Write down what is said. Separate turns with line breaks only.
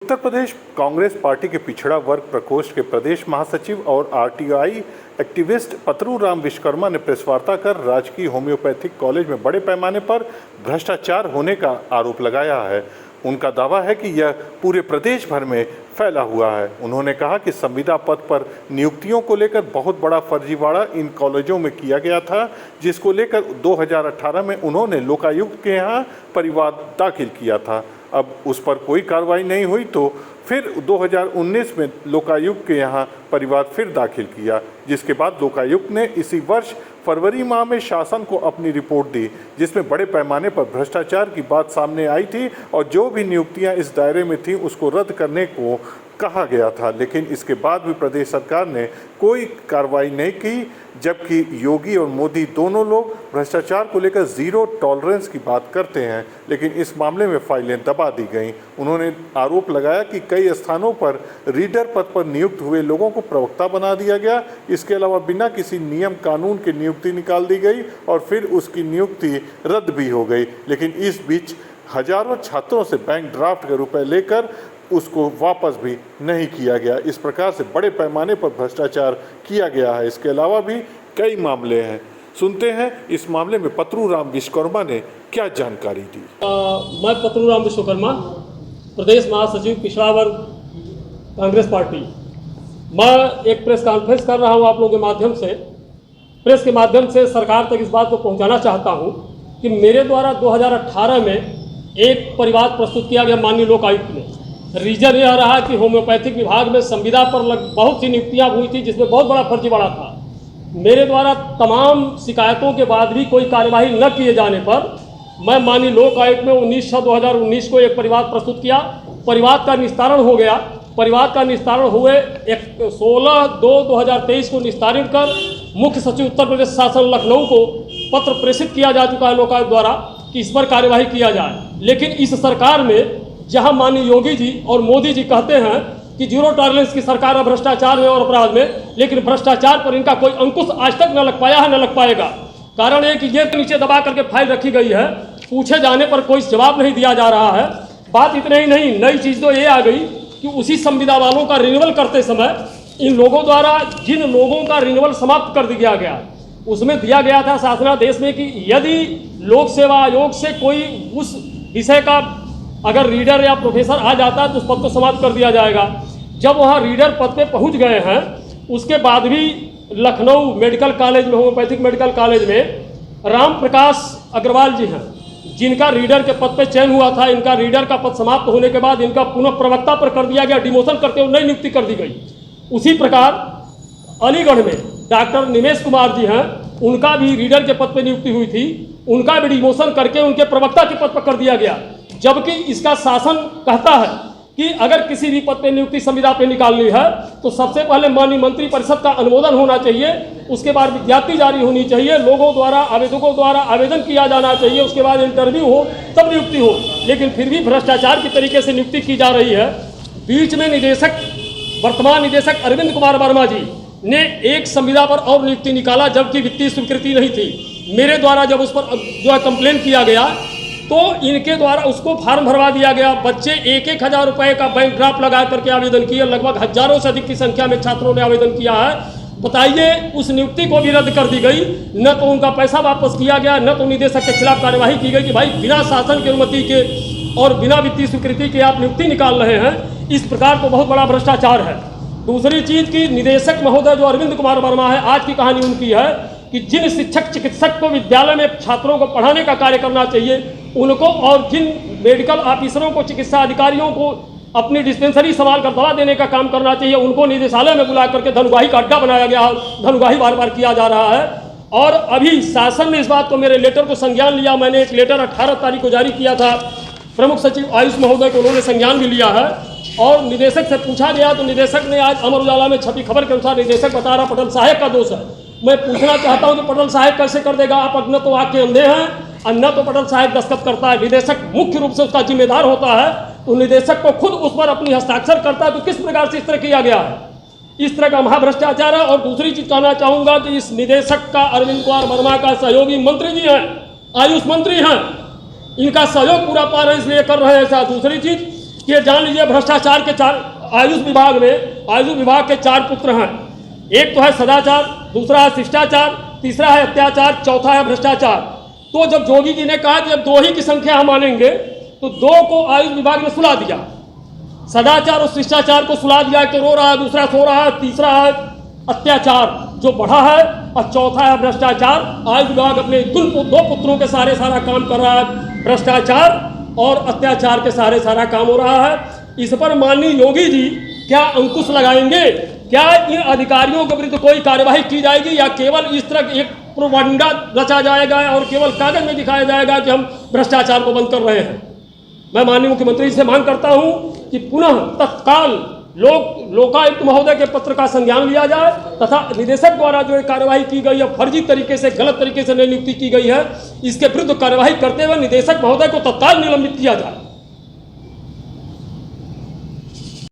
Uttar Pradesh Congress party के पिछड़ा वर्ग प्रकोष्ठ के प्रदेश महासचिव और आरटीआई एक्टिविस्ट पतरूराम विश्वकर्मा ने प्रेस वार्ता कर राजकीय होम्योपैथिक कॉलेज में बड़े पैमाने पर भ्रष्टाचार होने का आरोप लगाया है। उनका दावा है कि यह पूरे प्रदेश भर में फैला हुआ है। उन्होंने कहा कि संविदा पद पर नियुक्तियों को लेकर बहुत बड़ा फर्जीवाड़ा इन कॉलेजों में किया गया था, जिसको लेकर 2018 में उन्होंने लोकायुक्त के यहाँ परिवाद दाखिल किया था। अब उस पर कोई कार्रवाई नहीं हुई तो फिर 2019 में लोकायुक्त के यहाँ परिवाद फिर दाखिल किया, जिसके बाद लोकायुक्त ने इसी वर्ष फरवरी माह में शासन को अपनी रिपोर्ट दी, जिसमें बड़े पैमाने पर भ्रष्टाचार की बात सामने आई थी और जो भी नियुक्तियां इस दायरे में थीं उसको रद्द करने को कहा गया था। लेकिन इसके बाद भी प्रदेश सरकार ने कोई कार्रवाई नहीं की, जबकि योगी और मोदी दोनों लोग भ्रष्टाचार को लेकर जीरो टॉलरेंस की बात करते हैं, लेकिन इस मामले में फाइलें दबा दी गईं। उन्होंने आरोप लगाया कि कई स्थानों पर रीडर पद पर नियुक्त हुए लोगों को प्रवक्ता बना दिया गया। इसके अलावा बिना किसी नियम कानून की नियुक्ति निकाल दी गई और फिर उसकी नियुक्ति रद्द भी हो गई। लेकिन इस बीच हजारों छात्रों से बैंक ड्राफ्ट के रुपए लेकर उसको वापस भी नहीं किया गया। इस प्रकार से बड़े पैमाने पर भ्रष्टाचार किया गया है। इसके अलावा भी कई मामले हैं। सुनते हैं इस मामले में पतरूराम विश्वकर्मा ने क्या जानकारी दी।
मैं पतरूराम विश्वकर्मा, प्रदेश महासचिव पिछड़ा वर्ग कांग्रेस पार्टी। मैं एक प्रेस कॉन्फ्रेंस कर रहा हूं आप लोगों के माध्यम से। प्रेस के माध्यम से सरकार तक इस बात को पहुंचाना चाहता हूं कि मेरे द्वारा 2018 में एक परिवाद प्रस्तुत किया गया माननीय लोकायुक्त में। रीजन यह रहा कि होम्योपैथिक विभाग में संविदा पर बहुत सी नियुक्तियां हुई थी, जिसमें बहुत बड़ा फर्जीवाड़ा था। मेरे द्वारा तमाम शिकायतों के बाद भी कोई कार्यवाही न किए जाने पर मैं माननीय लोक आयुक्त में 19/6/2019 को एक परिवाद प्रस्तुत किया। परिवाद का निस्तारण हो गया। परिवाद का निस्तारण हुए 16/2/2023 को निस्तारित कर मुख्य सचिव उत्तर प्रदेश शासन लखनऊ को पत्र प्रेषित किया जा चुका है लोकायुक्त द्वारा कि इस पर कार्यवाही किया जाए। लेकिन इस सरकार में जहां माननीय योगी जी और मोदी जी कहते हैं कि जीरो टॉलरेंस की सरकार है भ्रष्टाचार में और अपराध में, लेकिन भ्रष्टाचार पर इनका कोई अंकुश आज तक न लग पाया है, न लग पाएगा। कारण है कि ये नीचे दबा करके फाइल रखी गई है, पूछे जाने पर कोई जवाब नहीं दिया जा रहा है। बात इतना ही नहीं, नई चीज़ तो ये आ गई कि उसी संविदा वालों का रिन्यूअल करते समय इन लोगों द्वारा जिन लोगों का रिन्यूअल समाप्त कर दिया गया, उसमें दिया गया था शासनादेश में कि यदि लोक सेवा आयोग से कोई उस विषय का अगर रीडर या प्रोफेसर आ जाता है तो उस पद को समाप्त कर दिया जाएगा। जब वहाँ रीडर पद पे पहुँच गए हैं, उसके बाद भी लखनऊ मेडिकल कॉलेज में, होम्योपैथिक मेडिकल कॉलेज में राम प्रकाश अग्रवाल जी हैं, जिनका रीडर के पद पे चयन हुआ था। इनका रीडर का पद समाप्त होने के बाद इनका पुनः प्रवक्ता पर कर दिया गया, डिमोशन करके नई नियुक्ति कर दी गई। उसी प्रकार अलीगढ़ में डॉक्टर निमेश कुमार जी हैं, उनका भी रीडर के पद पर नियुक्ति हुई थी, उनका भी डिमोशन करके उनके प्रवक्ता के पद पर कर दिया गया। जबकि इसका शासन कहता है कि अगर किसी भी पद पे नियुक्ति संविदा पे निकालनी है तो सबसे पहले माननीय मंत्री परिषद का अनुमोदन होना चाहिए, उसके बाद विज्ञप्ति जारी होनी चाहिए, लोगों द्वारा आवेदकों द्वारा आवेदन किया जाना चाहिए, उसके बाद इंटरव्यू हो तब नियुक्ति हो। लेकिन फिर भी भ्रष्टाचार की तरीके से नियुक्ति की जा रही है। बीच में वर्तमान निदेशक अरविंद कुमार वर्मा जी ने एक संविदा पर और नियुक्ति निकाला, जबकि वित्तीय स्वीकृति नहीं थी। मेरे द्वारा जब उस पर जो है कंप्लेन किया गया तो इनके द्वारा उसको फार्म भरवा दिया गया। बच्चे 1-1 हज़ार रुपए का बैंक ड्राफ्ट लगा करके आवेदन किए। लगभग हजारों से अधिक की संख्या में छात्रों ने आवेदन किया है। बताइए, उस नियुक्ति को भी रद्द कर दी गई, न तो उनका पैसा वापस किया गया, न तो निदेशक के खिलाफ कार्यवाही की गई कि भाई बिना शासन की अनुमति के और बिना वित्तीय स्वीकृति के आप नियुक्ति निकाल रहे हैं। इस प्रकार तो बहुत बड़ा भ्रष्टाचार है। दूसरी चीज की निदेशक महोदय जो अरविंद कुमार वर्मा है, आज की कहानी उनकी है कि जिन शिक्षक चिकित्सक को विद्यालय में छात्रों को पढ़ाने का कार्य करना चाहिए उनको, और जिन मेडिकल ऑफिसरों को, चिकित्सा अधिकारियों को अपनी डिस्पेंसरी संभाल कर दवा देने का काम करना चाहिए, उनको निदेशालय में बुला करके धनुगाही का अड्डा बनाया गया है। धनुगाही बार बार किया जा रहा है। और अभी शासन ने इस बात को, मेरे लेटर को संज्ञान लिया। मैंने एक लेटर 18 तारीख को जारी किया था प्रमुख सचिव आयुष महोदय को, उन्होंने संज्ञान भी लिया है। और निदेशक से पूछा गया तो निदेशक ने, आज अमर उजाला में छपी खबर के अनुसार निदेशक बता रहा पटल साहब का दोष है। मैं पूछना चाहता हूं कि पटल साहब कैसे कर देगा? आप न तो आंखें अंधे हैं और न तो पटल साहब दस्तखत करता है। निदेशक मुख्य रूप से उसका जिम्मेदार होता है, तो निदेशक को खुद उस पर अपनी हस्ताक्षर करता है। तो किस प्रकार से इस तरह किया गया है? इस तरह का महाभ्रष्टाचार है। और दूसरी चीज कहना चाहूंगा कि इस निदेशक का अरविंद कुमार वर्मा का सहयोगी मंत्री जी हैं, आयुष मंत्री हैं, इनका सहयोग पूरा पा रहे इसलिए कर रहे हैं ऐसा। दूसरी चीज ये जान लीजिए भ्रष्टाचार के 4 आयुष विभाग के 4 पुत्र हैं। एक तो है सदाचार, दूसरा है शिष्टाचार, तीसरा है अत्याचार, चौथा है भ्रष्टाचार। तो जब जोगी जी ने कहा कि अब 2 ही की संख्या हम मानेंगे, तो 2 को आयुष विभाग ने सुला दिया, सदाचार और शिष्टाचार को सुला दिया। एक तो रो रहा है, दूसरा सो रहा है, तीसरा है अत्याचार जो बढ़ा है, और चौथा है भ्रष्टाचार। आयुष विभाग अपने 2 पुत्रों के सारा काम कर रहा है, भ्रष्टाचार और अत्याचार के सारा काम हो रहा है। इस पर माननीय योगी जी क्या अंकुश लगाएंगे? क्या इन अधिकारियों के विरुद्ध कोई कार्यवाही की जाएगी, या केवल इस तरह एक प्रोपगेंडा रचा जाएगा और केवल कागज में दिखाया जाएगा कि हम भ्रष्टाचार को बंद कर रहे हैं? मैं माननीय मुख्यमंत्री से मांग करता हूं कि पुनः तत्काल लोकायुक्त महोदय के पत्र का संज्ञान लिया जाए तथा निदेशक द्वारा जो कार्यवाही की गई है, फर्जी तरीके से, गलत तरीके से नियुक्ति की गई है, इसके विरुद्ध कार्यवाही करते हुए निदेशक महोदय को तत्काल निलंबित किया जाए।